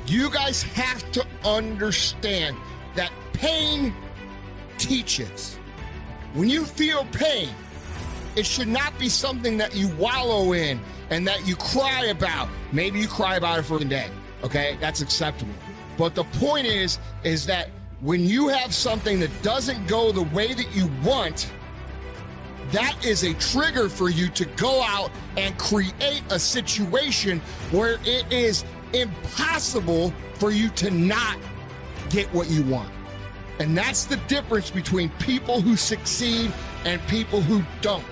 You guys have to understand that pain teaches. When you feel pain, it should not be something that you wallow in and that you cry about. Maybe you cry about it for a day, okay? That's acceptable. But the point is that when you have something that doesn't go the way that you want, that is a trigger for you to go out and create a situation where it is impossible for you to not get what you want. And that's the difference between people who succeed and people who don't.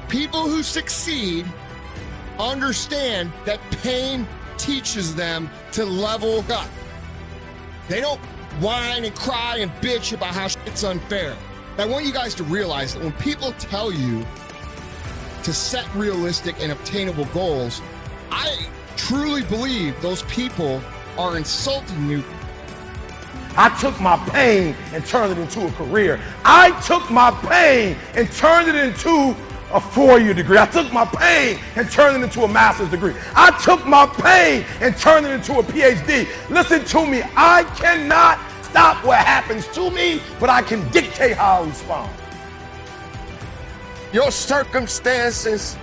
People who succeed understand that pain teaches them to level up. They don't whine and cry and bitch about how shit's unfair. I want you guys to realize that when people tell you to set realistic and obtainable goals, I truly believe those people are insulting you. I took my pain and turned it into a career. I took my pain and turned it into a 4-year degree. I took my pain and turned it into a master's degree. I took my pain and turned it into a PhD. Listen to me, I cannot stop what happens to me, but I can dictate how I respond. Your circumstances,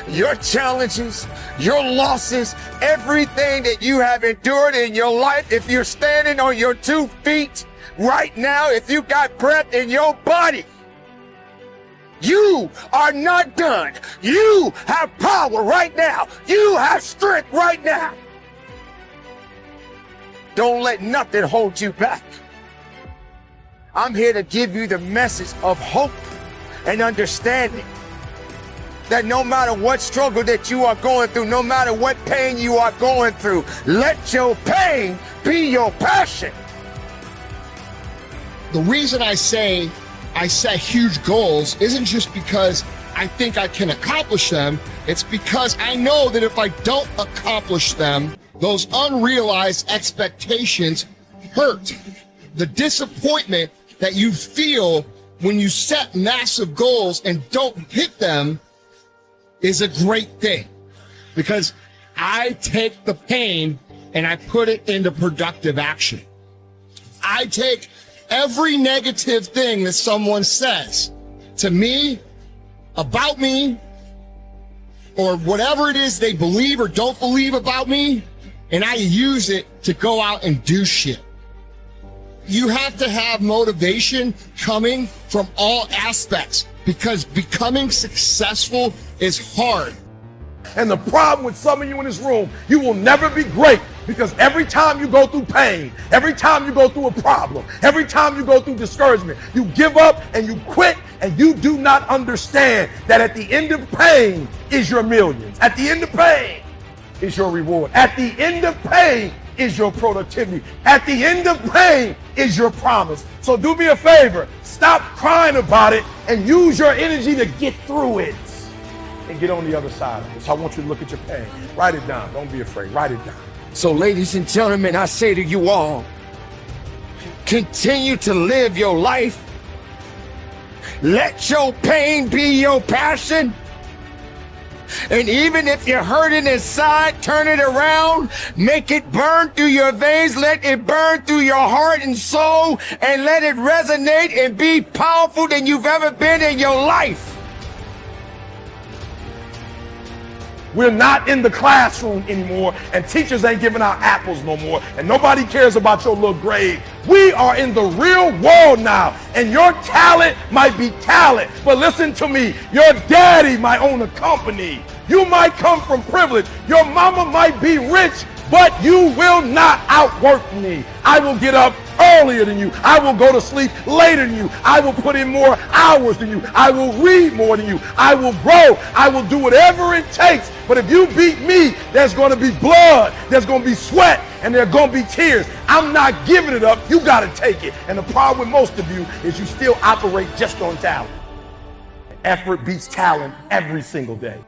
your challenges, your losses, everything that you have endured in your life, if you're standing on your 2 feet right now, if you got breath in your body, you are not done. You have power right now. You have strength right now. Don't let nothing hold you back. I'm here to give you the message of hope and understanding that no matter what struggle that you are going through, no matter what pain you are going through, let your pain be your passion. The reason I say I set huge goals isn't just because I think I can accomplish them. It's because I know that if I don't accomplish them, those unrealized expectations hurt. The disappointment that you feel when you set massive goals and don't hit them is a great thing, because I take the pain and I put it into productive action. I take every negative thing that someone says to me, about me, or whatever it is they believe or don't believe about me, and I use it to go out and do shit. You have to have motivation coming from all aspects, because becoming successful is hard. And the problem with some of you in this room, you will never be great, because every time you go through pain, every time you go through a problem, every time you go through discouragement, you give up and you quit, and you do not understand that at the end of pain is your millions. At the end of pain is your reward. At the end of pain is your productivity. At the end of pain is your promise. So do me a favor, stop crying about it and use your energy to get through it and get on the other side of it. So I want you to look at your pain. Write it down. Don't be afraid. Write it down. So ladies and gentlemen, I say to you all, continue to live your life. Let your pain be your passion. And even if you're hurting inside, turn it around, make it burn through your veins, let it burn through your heart and soul, and let it resonate and be powerful than you've ever been in your life. We're not in the classroom anymore, and teachers ain't giving out apples no more, and nobody cares about your little grade. We are in the real world now, and your talent might be talent, but listen to me, your daddy might own a company. You might come from privilege. Your mama might be rich, but you will not outwork me. I will get up earlier than you. I will go to sleep later than you. I will put in more hours than you. I will read more than you. I will grow. I will do whatever it takes. But if you beat me, there's going to be blood, there's going to be sweat, and there's going to be tears. I'm not giving it up. You got to take it. And the problem with most of you is you still operate just on talent. Effort beats talent every single day.